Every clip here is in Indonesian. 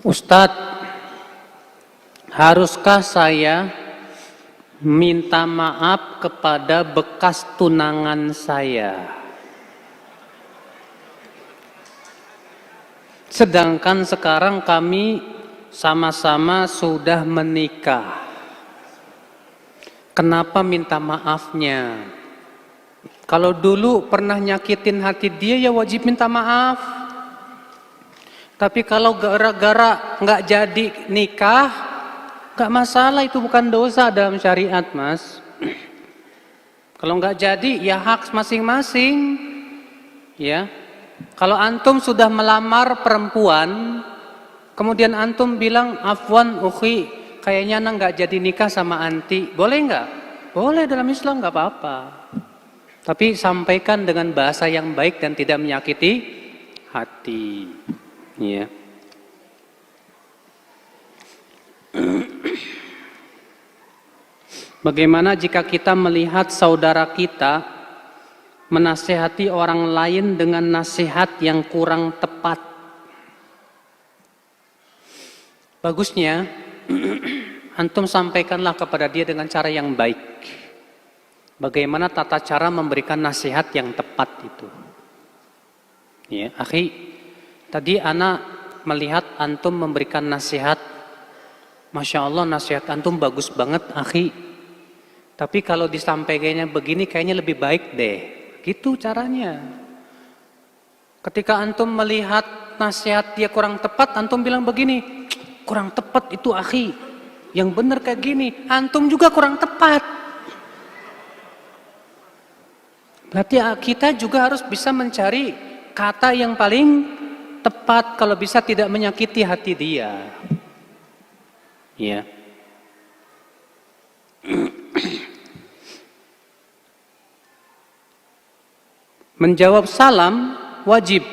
Ustadz, haruskah saya minta maaf kepada bekas tunangan saya? Sedangkan sekarang kami sama-sama sudah menikah. Kenapa minta maafnya? Kalau dulu pernah nyakitin hati dia, ya wajib minta maaf. Tapi kalau gara-gara nggak jadi nikah, nggak masalah, itu bukan dosa dalam syariat, Mas. Kalau nggak jadi, ya hak masing-masing. Ya, kalau antum sudah melamar perempuan, kemudian antum bilang, afwan ukhi, kayaknya anak nggak jadi nikah sama anti, boleh nggak? Boleh, dalam Islam nggak apa-apa. Tapi sampaikan dengan bahasa yang baik dan tidak menyakiti hati. Ya. Bagaimana jika kita melihat saudara kita menasihati orang lain dengan nasihat yang kurang tepat? Bagusnya antum sampaikanlah kepada dia dengan cara yang baik. Bagaimana tata cara memberikan nasihat yang tepat itu? Ya, akhi, tadi ana melihat antum memberikan nasihat, Masya Allah nasihat antum bagus banget, akhi. Tapi kalau disampaikannya begini kayaknya lebih baik deh. Gitu caranya. Ketika antum melihat nasihat dia kurang tepat, antum bilang begini, kurang tepat itu akhi. Yang benar kayak gini, antum juga kurang tepat. Berarti kita juga harus bisa mencari kata yang paling tepat, kalau bisa tidak menyakiti hati dia. Ya. Menjawab salam wajib.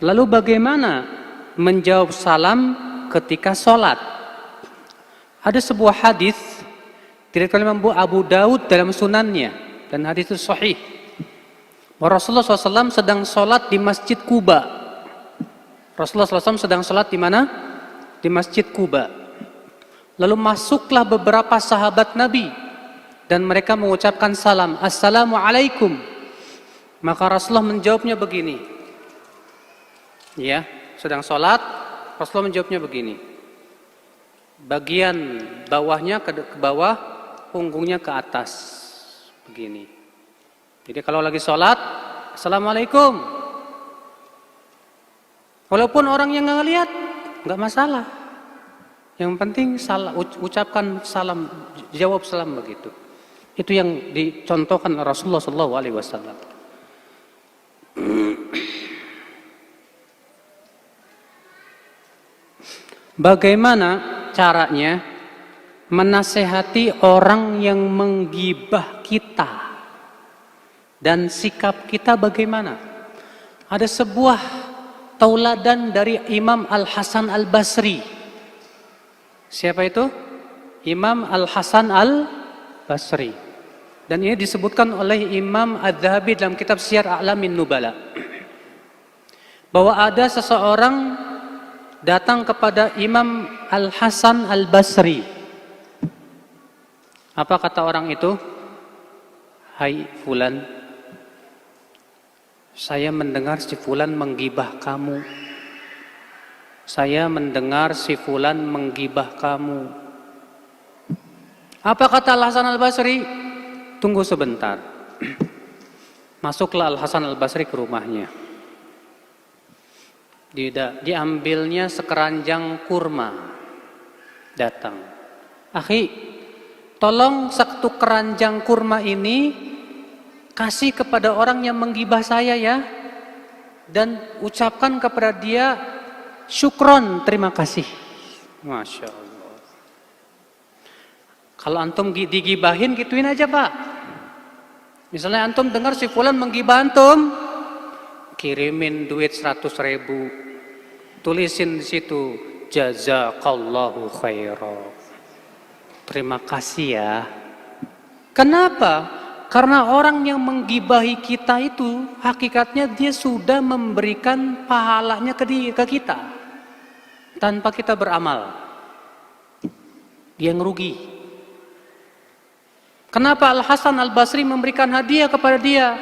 Lalu bagaimana menjawab salam ketika sholat? Ada sebuah hadis diriwayatkan oleh Abu Daud dalam sunannya, dan hadis itu sahih. Rasulullah SAW sedang sholat di Masjid Quba. Rasulullah SAW sedang sholat di mana? Di Masjid Quba. Lalu masuklah beberapa sahabat Nabi dan mereka mengucapkan salam, Assalamualaikum. Maka Rasulullah menjawabnya begini. Ya, sedang sholat, Rasulullah menjawabnya begini. Bagian bawahnya ke bawah, punggungnya ke atas. Begini. Jadi kalau lagi sholat, Assalamualaikum. Walaupun orang yang nggak lihat, nggak masalah. Yang penting ucapkan salam, jawab salam begitu. Itu yang dicontohkan Rasulullah SAW. Bagaimana caranya menasehati orang yang menggibah kita, dan sikap kita bagaimana? Ada sebuah tauladan dari Imam Al-Hasan Al-Basri. Siapa itu? Imam Al-Hasan Al-Basri. Dan ini disebutkan oleh Imam Adz-Dzahabi dalam kitab Syiar A'lamin Nubala, bahwa ada seseorang datang kepada Imam Al-Hasan Al-Basri. Apa kata orang itu? Hai fulan, saya mendengar si fulan menggibah kamu. Saya mendengar si fulan menggibah kamu. Apa kata Al-Hasan Al-Basri? Tunggu sebentar. Masuklah Al-Hasan Al-Basri ke rumahnya. Diambilnya sekeranjang kurma. Datang. Akhi, tolong satu keranjang kurma ini kasih kepada orang yang menggibah saya ya. Dan ucapkan kepada dia syukron, terima kasih. Masya Allah. Kalau antum digibahin, gituin aja pak. Misalnya antum dengar si fulan menggibah antum, kirimin duit 100.000. Tulisin di situ, jazakallahu khairan. Terima kasih ya. Kenapa? Karena orang yang menggibahi kita itu hakikatnya dia sudah memberikan pahalanya ke kita. tanpa kita beramal. Dia yang rugi. Kenapa Al-Hasan Al-Basri memberikan hadiah kepada dia?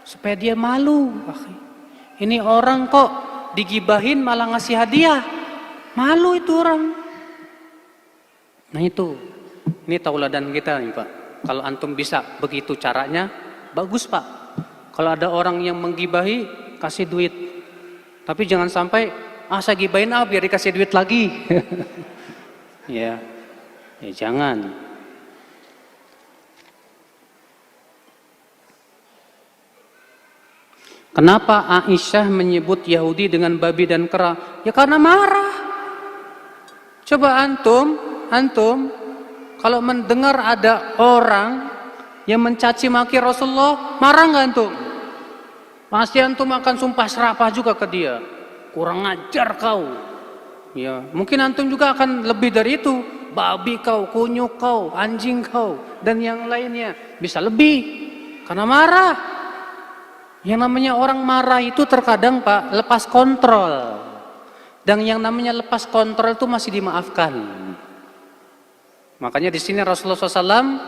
Supaya dia malu. Ini orang kok digibahin malah ngasih hadiah. Malu itu orang. Nah itu, ini tauladan kita nih Pak. Kalau antum bisa begitu caranya, bagus Pak. Kalau ada orang yang menggibahi, kasih duit. Tapi jangan sampai, saya gibahin biar dikasih duit lagi. Ya jangan. Kenapa Aisyah menyebut Yahudi dengan babi dan kera? Ya karena marah. Coba antum kalau mendengar ada orang yang mencaci maki Rasulullah, marah nggak antum? Pasti antum akan sumpah serapah juga ke dia. Kurang ajar kau. Ya, mungkin antum juga akan lebih dari itu. Babi kau, kunyuk kau, anjing kau, dan yang lainnya. Bisa lebih. Karena marah. Yang namanya orang marah itu terkadang Pak, lepas kontrol. Dan yang namanya lepas kontrol itu masih dimaafkan. Makanya di sini Rasulullah SAW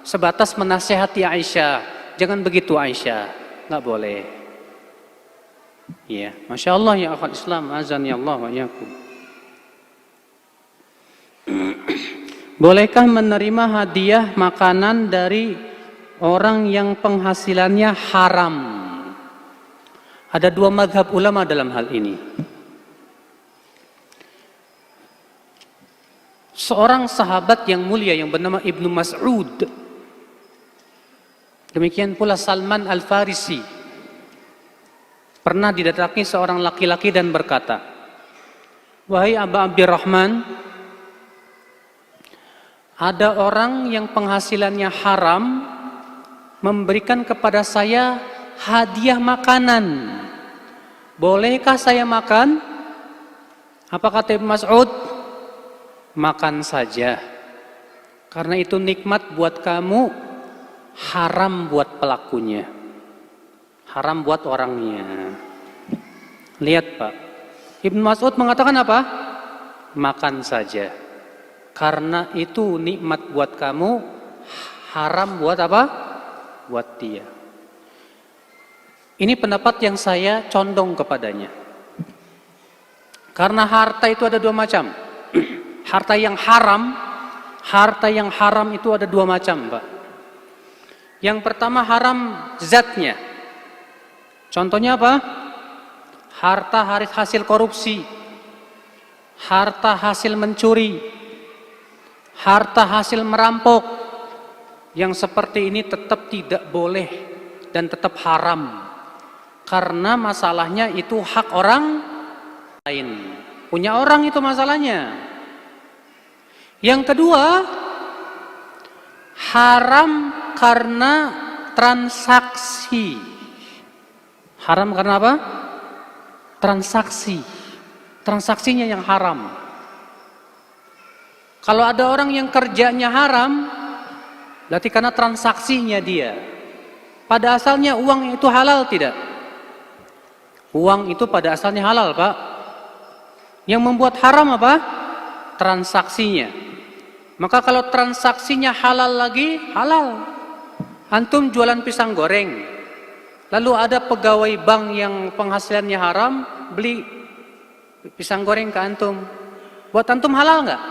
sebatas menasihati Aisyah. Jangan begitu Aisyah, nggak boleh. Ya, masya Allah ya akhwat Islam, azan ya Allah wa yakum. Bolehkah menerima hadiah makanan dari orang yang penghasilannya haram? Ada dua mazhab ulama dalam hal ini. Seorang sahabat yang mulia yang bernama Ibnu Mas'ud, demikian pula Salman Al-Farisi, pernah didatangi seorang laki-laki dan berkata, "Wahai Aba Abdurrahman, ada orang yang penghasilannya haram memberikan kepada saya hadiah makanan. Bolehkah saya makan?" Apa kata Ibnu Mas'ud? Makan saja. Karena itu nikmat buat kamu, haram buat pelakunya. Haram buat orangnya. Lihat Pak, Ibnu Mas'ud mengatakan apa? Makan saja. Karena itu nikmat buat kamu, haram buat apa? Buat dia. Ini pendapat yang saya condong kepadanya. Karena harta itu ada dua macam. Harta yang haram itu ada dua macam, Pak. Yang pertama haram zatnya. Contohnya apa? Harta hasil korupsi, harta hasil mencuri, harta hasil merampok. Yang seperti ini tetap tidak boleh dan tetap haram. Karena masalahnya itu hak orang lain. Punya orang itu masalahnya. Yang kedua, haram karena transaksi. Haram karena apa? Transaksi. Transaksinya yang haram. Kalau ada orang yang kerjanya haram, berarti karena transaksinya dia. Pada asalnya uang itu halal tidak? Uang itu pada asalnya halal, Pak. Yang membuat haram apa? Transaksinya. Maka kalau transaksinya halal lagi, halal. Antum jualan pisang goreng, lalu ada pegawai bank yang penghasilannya haram, beli pisang goreng ke antum. Buat antum halal nggak?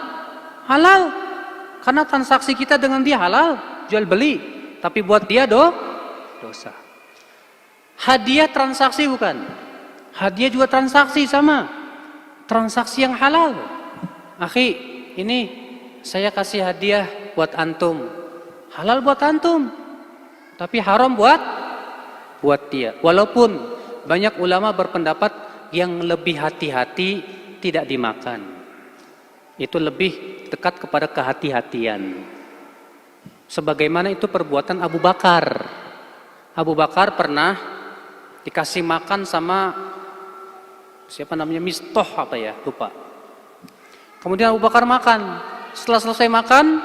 Halal. Karena transaksi kita dengan dia halal, jual beli. Tapi buat dia dosa. Hadiah transaksi bukan? Hadiah juga transaksi sama. Transaksi yang halal. Akhi, ini saya kasih hadiah buat antum. Halal buat antum. Tapi haram buat dia. Walaupun banyak ulama berpendapat yang lebih hati-hati tidak dimakan. Itu lebih dekat kepada kehati-hatian. Sebagaimana itu perbuatan Abu Bakar. Abu Bakar pernah dikasih makan sama siapa namanya, Mistoh apa ya, lupa. Kemudian Abu Bakar makan. Setelah selesai makan,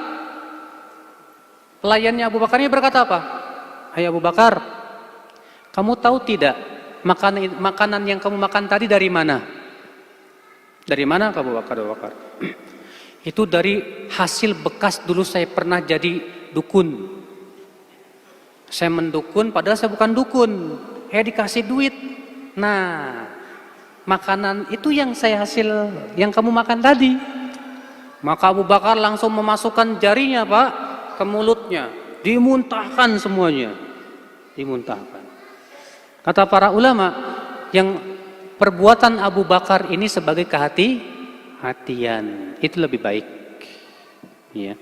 pelayannya Abu Bakar ini berkata apa? Hai Abu Bakar, kamu tahu tidak makanan yang kamu makan tadi dari mana? Dari mana Abu Bakar? Itu dari hasil bekas dulu saya pernah jadi dukun. Saya mendukun padahal saya bukan dukun. Dikasih duit. Nah, makanan itu yang saya hasil yang kamu makan tadi. Maka Abu Bakar langsung memasukkan jarinya Pak ke mulutnya. Dimuntahkan semuanya. Dimuntahkan. Kata para ulama, yang perbuatan Abu Bakar ini sebagai kehati-hatian itu lebih baik. Ya.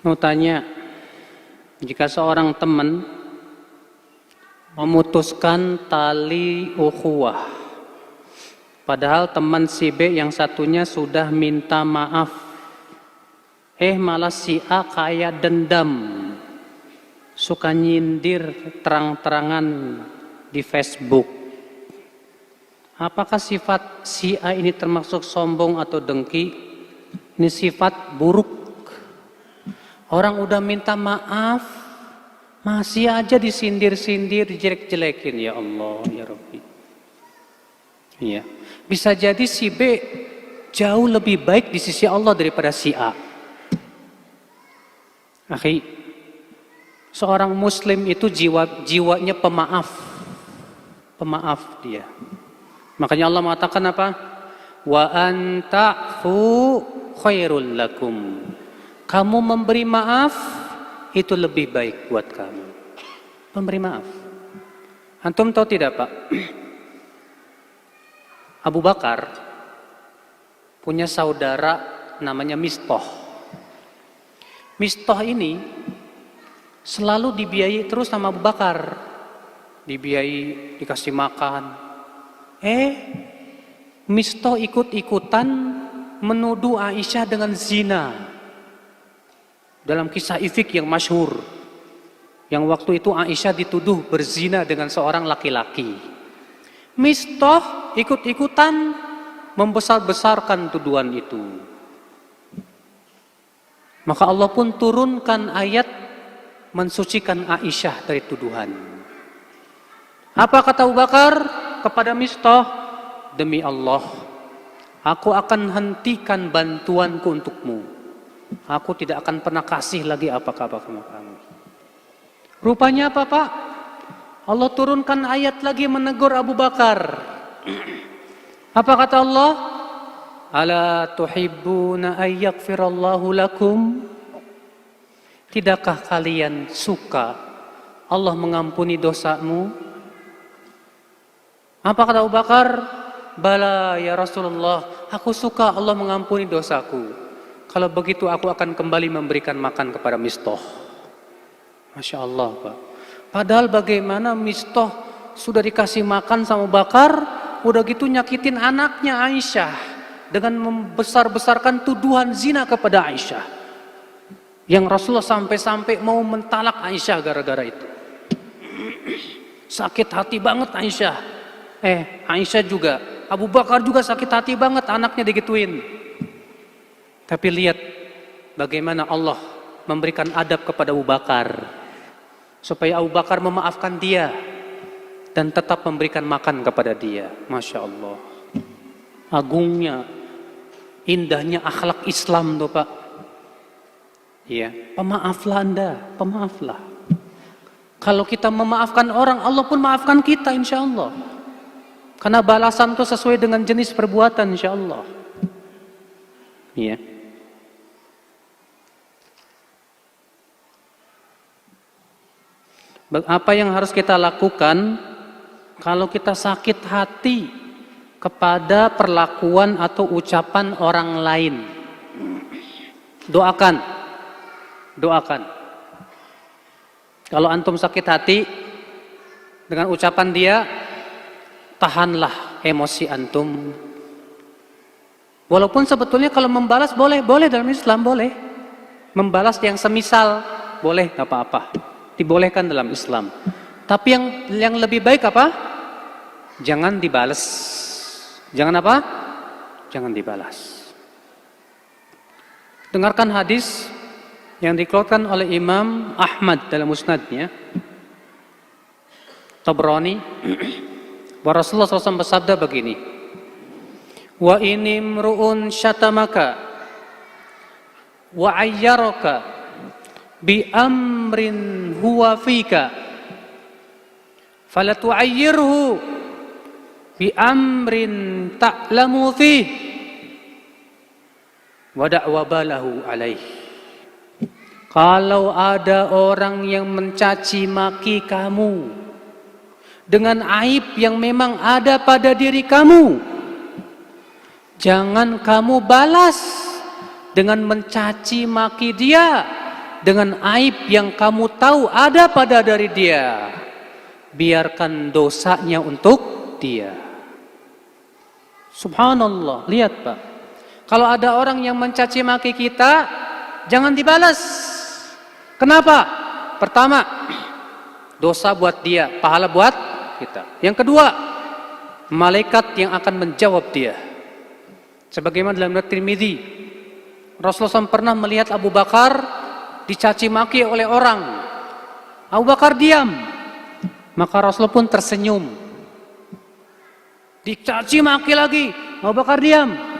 Mau tanya, jika seorang teman memutuskan tali ukhuwah, padahal teman si B yang satunya sudah minta maaf, malah si A kayak dendam, suka nyindir terang-terangan di Facebook. Apakah sifat si A ini termasuk sombong atau dengki? Ini sifat buruk. Orang udah minta maaf, masih aja disindir-sindir, dijelek-jelekin. Ya Allah, ya Rabbi. Iya. Bisa jadi si B jauh lebih baik di sisi Allah daripada si A. Akhi, seorang muslim itu jiwanya pemaaf. Pemaaf dia. Makanya Allah mengatakan apa? Wa anta'fu khairul lakum. Kamu memberi maaf itu lebih baik buat kamu. Memberi maaf. Antum tahu tidak Pak? Abu Bakar punya saudara namanya Mistah. Mistah ini selalu dibiayai terus sama Abu Bakar. Dibiayai, dikasih makan. Mistah ikut-ikutan menuduh Aisyah dengan zina. Dalam kisah ifk yang masyhur. Yang waktu itu Aisyah dituduh berzina dengan seorang laki-laki. Mistah ikut-ikutan membesar-besarkan tuduhan itu. Maka Allah pun turunkan ayat mensucikan Aisyah dari tuduhan. Apa kata Abu Bakar kepada Mistah? Demi Allah, aku akan hentikan bantuanku untukmu. Aku tidak akan pernah kasih lagi apa-apa sama kamu. Rupanya apa Pak? Allah turunkan ayat lagi menegur Abu Bakar. Apa kata Allah? Ala tuhibbuna ayyaghfirallahu lakum? Tidakkah kalian suka Allah mengampuni dosamu? Apa kata Abu Bakar? Bala ya Rasulullah, aku suka Allah mengampuni dosaku. Kalau begitu aku akan kembali memberikan makan kepada Mistah. Masya Allah Pak. Padahal bagaimana Mistah sudah dikasih makan sama Bakar, udah gitu nyakitin anaknya Aisyah dengan membesar-besarkan tuduhan zina kepada Aisyah. Yang Rasulullah sampai-sampai mau mentalak Aisyah gara-gara itu. Sakit hati banget Aisyah. Aisyah juga, Abu Bakar juga sakit hati banget anaknya digituin. Tapi lihat bagaimana Allah memberikan adab kepada Abu Bakar. Supaya Abu Bakar memaafkan dia dan tetap memberikan makan kepada dia. Masya Allah. Agungnya, indahnya akhlak Islam tuh Pak. Iya, pemaaflah Anda, pemaaflah. Kalau kita memaafkan orang, Allah pun maafkan kita insya Allah. Karena balasan itu sesuai dengan jenis perbuatan insya Allah. Iya. Apa yang harus kita lakukan kalau kita sakit hati kepada perlakuan atau ucapan orang lain? Doakan. Doakan. Kalau antum sakit hati dengan ucapan dia, tahanlah emosi antum. Walaupun sebetulnya kalau membalas boleh dalam Islam boleh. Membalas yang semisal boleh, gak apa-apa. Dibolehkan dalam Islam. Tapi yang lebih baik apa? Jangan dibalas. Jangan apa? Jangan dibalas. Dengarkan hadis yang dikeluarkan oleh Imam Ahmad dalam musnadnya, Tabrani, bahwa Rasulullah SAW bersabda begini, wa inimru'un syatamaka wa ayyaraka bi amrin huwa fika fala tu'ayyirhu bi amrin ta'lamu fih wa da'wa balahu alaih. Kalau ada orang yang mencaci maki kamu dengan aib yang memang ada pada diri kamu, jangan kamu balas dengan mencaci maki dia dengan aib yang kamu tahu ada pada dari dia. Biarkan dosanya untuk dia. Subhanallah, lihat Pak. Kalau ada orang yang mencaci maki kita, jangan dibalas. Kenapa? Pertama, dosa buat dia, pahala buat kita. Yang kedua, malaikat yang akan menjawab dia. Sebagaimana dalam riwayat Tirmidzi, Rasulullah SAW pernah melihat Abu Bakar dicaci maki oleh orang. Abu Bakar diam, maka Rasulullah pun tersenyum. Dicaci maki lagi, Abu Bakar diam.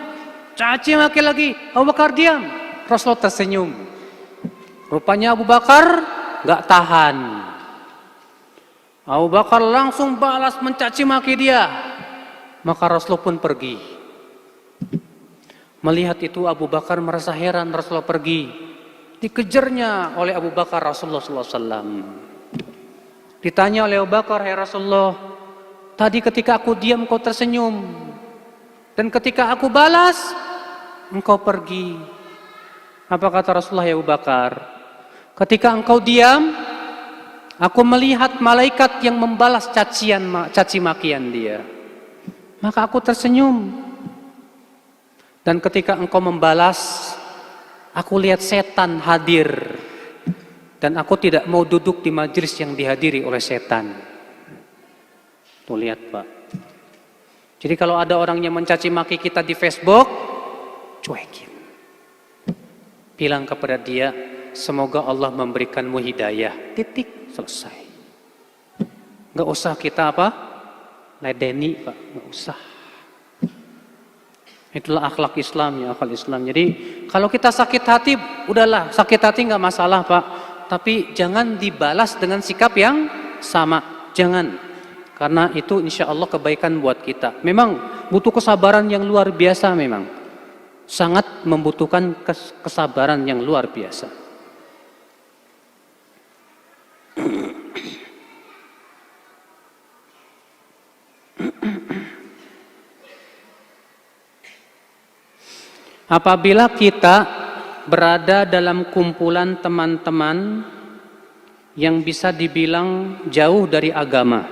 Caci maki lagi, Abu Bakar diam. Rasulullah tersenyum. Rupanya Abu Bakar gak tahan. Abu Bakar langsung balas mencaci maki dia. Maka Rasulullah pun pergi. Melihat itu Abu Bakar merasa heran, Rasulullah pergi. Dikejarnya oleh Abu Bakar Rasulullah SAW. Ditanya oleh Abu Bakar, "Hai Rasulullah, tadi ketika aku diam kau tersenyum, dan ketika aku balas engkau pergi." Apa kata Rasulullah, ya Abu Bakar? "Ketika engkau diam, aku melihat malaikat yang membalas caci makian dia. Maka aku tersenyum. Dan ketika engkau membalas, aku lihat setan hadir. Dan aku tidak mau duduk di majelis yang dihadiri oleh setan." Tuh lihat Pak. Jadi kalau ada orang yang mencaci maki kita di Facebook, cuekin. Bilang kepada dia, semoga Allah memberikanmu hidayah. Titik, selesai. Gak usah kita apa? Ledeni Pak, gak usah. Itulah akhlak Islam, ya akhlak Islam. Jadi kalau kita sakit hati, udahlah, sakit hati gak masalah Pak. Tapi jangan dibalas dengan sikap yang sama. Jangan. Karena itu insya Allah kebaikan buat kita. Memang butuh kesabaran yang luar biasa memang. Sangat membutuhkan kesabaran yang luar biasa. Apabila kita berada dalam kumpulan teman-teman yang bisa dibilang jauh dari agama,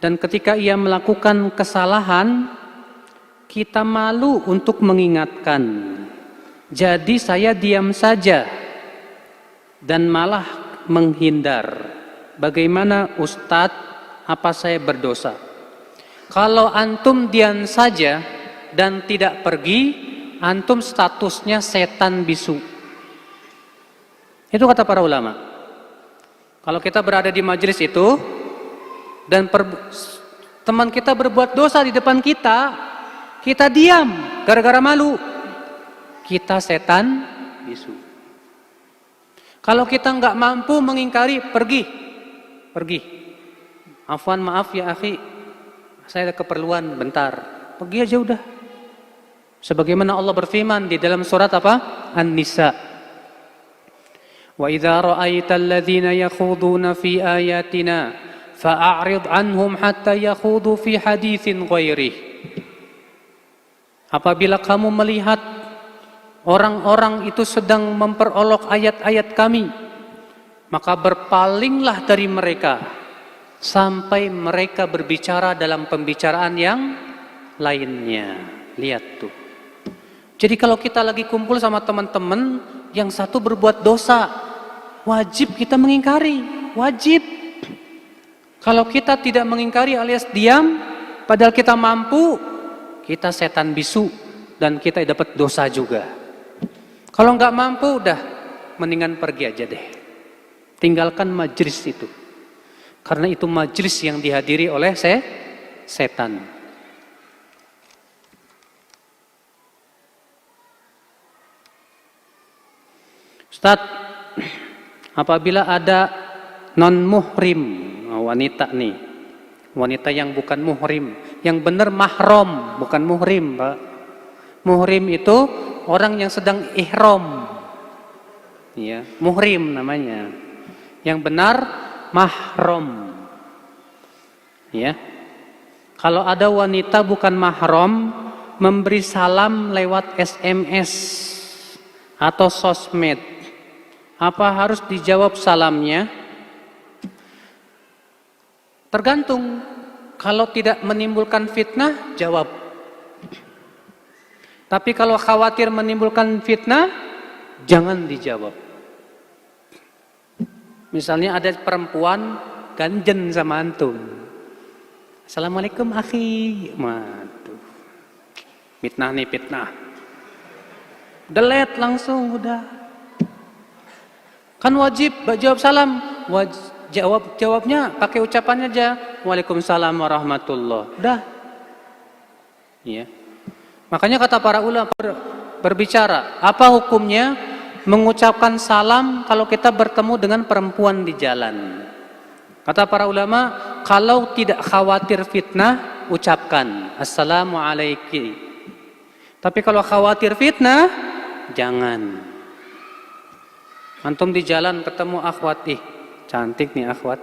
dan ketika ia melakukan kesalahan, kita malu untuk mengingatkan. Jadi saya diam saja dan malah menghindar. Bagaimana Ustadz, apa saya berdosa? Kalau antum diam saja dan tidak pergi, antum statusnya setan bisu. Itu kata para ulama. Kalau kita berada di majelis itu dan teman kita berbuat dosa di depan kita, kita diam gara-gara malu, kita setan bisu. Kalau kita nggak mampu mengingkari, pergi. Afwan, maaf ya akhi, saya ada keperluan bentar, pergi aja udah. Sebagaimana Allah berfirman di dalam surat apa? An-Nisa. Wa idza ra'aital ladzina yakhuduna fi ayatina fa'arid anhum hatta yakhudu fi haditsin ghairihi. Apabila kamu melihat orang-orang itu sedang memperolok ayat-ayat kami, maka berpalinglah dari mereka sampai mereka berbicara dalam pembicaraan yang lainnya. Lihat tuh. Jadi kalau kita lagi kumpul sama teman-teman yang satu berbuat dosa, wajib kita mengingkari, wajib. Kalau kita tidak mengingkari alias diam, padahal kita mampu, kita setan bisu dan kita dapat dosa juga. Kalau nggak mampu, udah mendingan pergi aja deh. Tinggalkan majelis itu. Karena itu majelis yang dihadiri oleh setan. Ustaz, apabila ada non-muhrim, wanita nih, wanita yang bukan muhrim, yang benar mahram, bukan muhrim, Pak. Muhrim itu orang yang sedang ihram, ya, muhrim namanya. Yang benar mahram, ya. Kalau ada wanita bukan mahram memberi salam lewat SMS atau sosmed, apa harus dijawab salamnya? Tergantung. Kalau tidak menimbulkan fitnah, jawab. Tapi kalau khawatir menimbulkan fitnah, jangan dijawab. Misalnya ada perempuan ganjen sama antum. Assalamualaikum akhi. Waduh. Fitnah nih, fitnah. Delete langsung udah. Kan wajib jawab salam. Jawabnya pakai ucapannya aja. Waalaikumsalam warahmatullah. Udah. Ya. Makanya kata para ulama berbicara, apa hukumnya mengucapkan salam kalau kita bertemu dengan perempuan di jalan? Kata para ulama, kalau tidak khawatir fitnah, ucapkan assalamualaikum. Tapi kalau khawatir fitnah, jangan. Antum di jalan ketemu akhwat, cantik nih akhwat.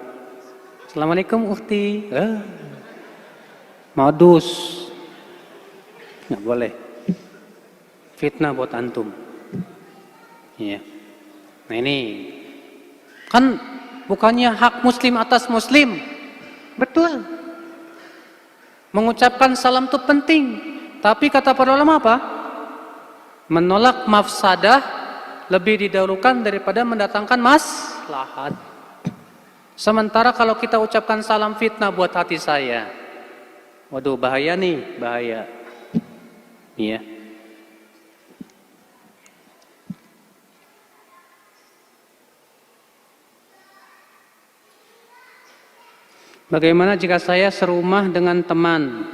Assalamualaikum ukhti. Modus. Nggak boleh. Fitnah buat antum. Iya. Nah ini kan bukannya hak muslim atas muslim. Betul. Mengucapkan salam itu penting. Tapi kata para ulama apa? Menolak mafsadah lebih didahulukan daripada mendatangkan maslahat. Sementara kalau kita ucapkan salam fitnah buat hati saya, waduh bahaya nih, bahaya. Iya. Bagaimana jika saya serumah dengan teman?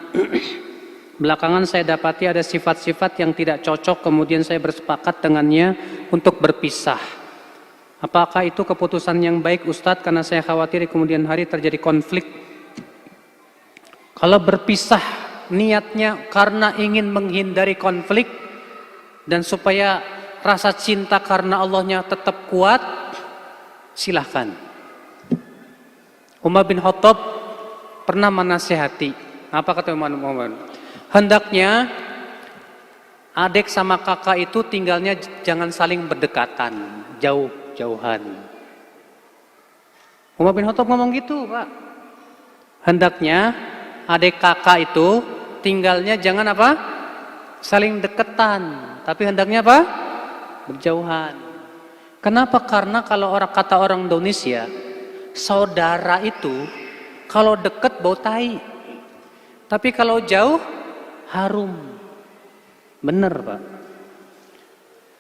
Belakangan saya dapati ada sifat-sifat yang tidak cocok, kemudian saya bersepakat dengannya untuk berpisah. Apakah itu keputusan yang baik Ustadz? Karena saya khawatir di kemudian hari terjadi konflik. Kalau berpisah niatnya karena ingin menghindari konflik dan supaya rasa cinta karena Allahnya tetap kuat, silahkan. Umar bin Khattab pernah menasihati. Apa kata Umar? Hendaknya adik sama kakak itu tinggalnya jangan saling berdekatan, jauh-jauhan. Umar bin Khattab ngomong gitu, Pak. Hendaknya adik kakak itu tinggalnya jangan apa? Saling deketan, tapi hendaknya apa? Berjauhan. Kenapa? Karena kalau kata orang Indonesia, saudara itu kalau deket bau tai, tapi kalau jauh harum. Bener, Pak.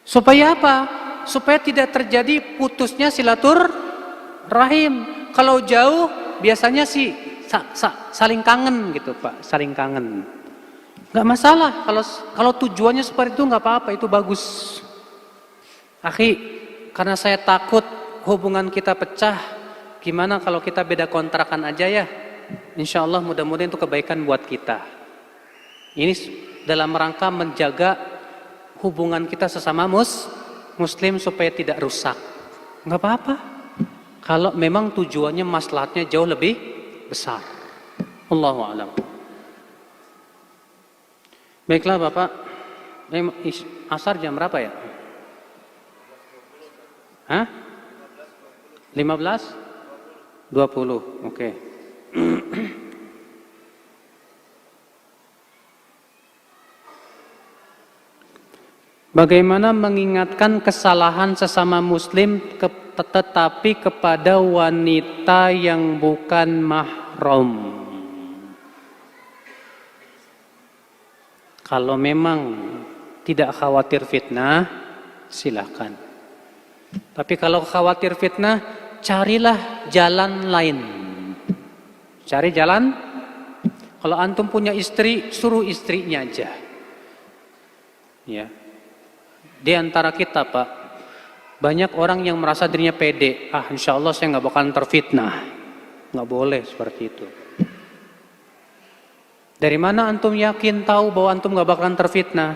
Supaya apa? Supaya tidak terjadi putusnya silaturahim. Kalau jauh biasanya saling kangen gitu, Pak, saling kangen. Nggak masalah kalau tujuannya seperti itu, nggak apa-apa, itu bagus. Akhi, karena saya takut hubungan kita pecah, gimana kalau kita beda kontrakan aja ya? Insya Allah mudah-mudahan itu kebaikan buat kita. Ini dalam rangka menjaga hubungan kita sesama muslim supaya tidak rusak. Nggak apa-apa. Kalau memang tujuannya maslahatnya jauh lebih besar. Allahu a'lam. Baiklah Bapak, asar jam berapa ya? Hah? 15:20. Oke. Bagaimana mengingatkan kesalahan sesama muslim tetapi kepada wanita yang bukan mahram? Kalau memang tidak khawatir fitnah, silahkan. Tapi kalau khawatir fitnah, carilah jalan lain. Cari jalan. Kalau antum punya istri, suruh istrinya aja. Ya. Di antara kita, Pak, banyak orang yang merasa dirinya pede. Insya Allah saya nggak bakalan terfitnah. Nggak boleh seperti itu. Dari mana antum yakin tahu bahwa antum nggak bakalan terfitnah?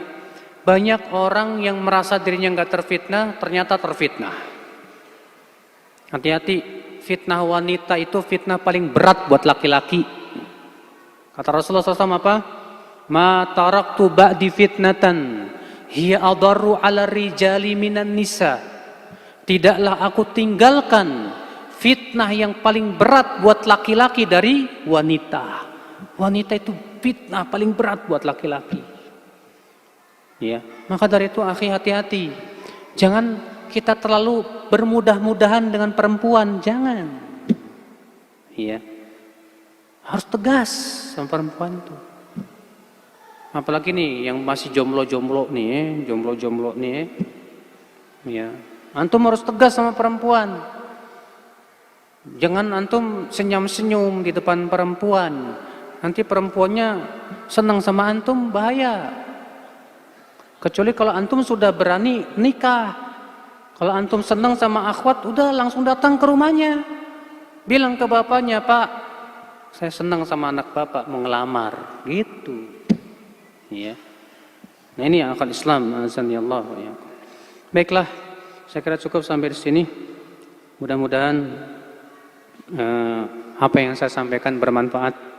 Banyak orang yang merasa dirinya nggak terfitnah, ternyata terfitnah. Hati-hati, fitnah wanita itu fitnah paling berat buat laki-laki. Kata Rasulullah SAW apa? Ma taraktu ba'di fitnatan hiya adarru ala rijali minan nisa. Tidaklah aku tinggalkan fitnah yang paling berat buat laki-laki dari wanita. Wanita itu fitnah paling berat buat laki-laki. Ya, maka dari itu akhi, hati-hati. Jangan kita terlalu bermudah-mudahan dengan perempuan, jangan. Ya. Harus tegas sama perempuan tuh. Apalagi nih yang masih jomblo-jomblo nih, jomblo-jomblo nih. Ya. Antum harus tegas sama perempuan. Jangan antum senyum-senyum di depan perempuan. Nanti perempuannya senang sama antum, bahaya. Kecuali kalau antum sudah berani nikah. Kalau antum senang sama akhwat, udah langsung datang ke rumahnya. Bilang ke bapaknya, Pak, saya senang sama anak bapak, mau ngelamar, gitu. Ya. Nah ini akal Islam, azanillah. Ya. Baiklah, saya kira cukup sampai di sini. Mudah-mudahan apa yang saya sampaikan bermanfaat.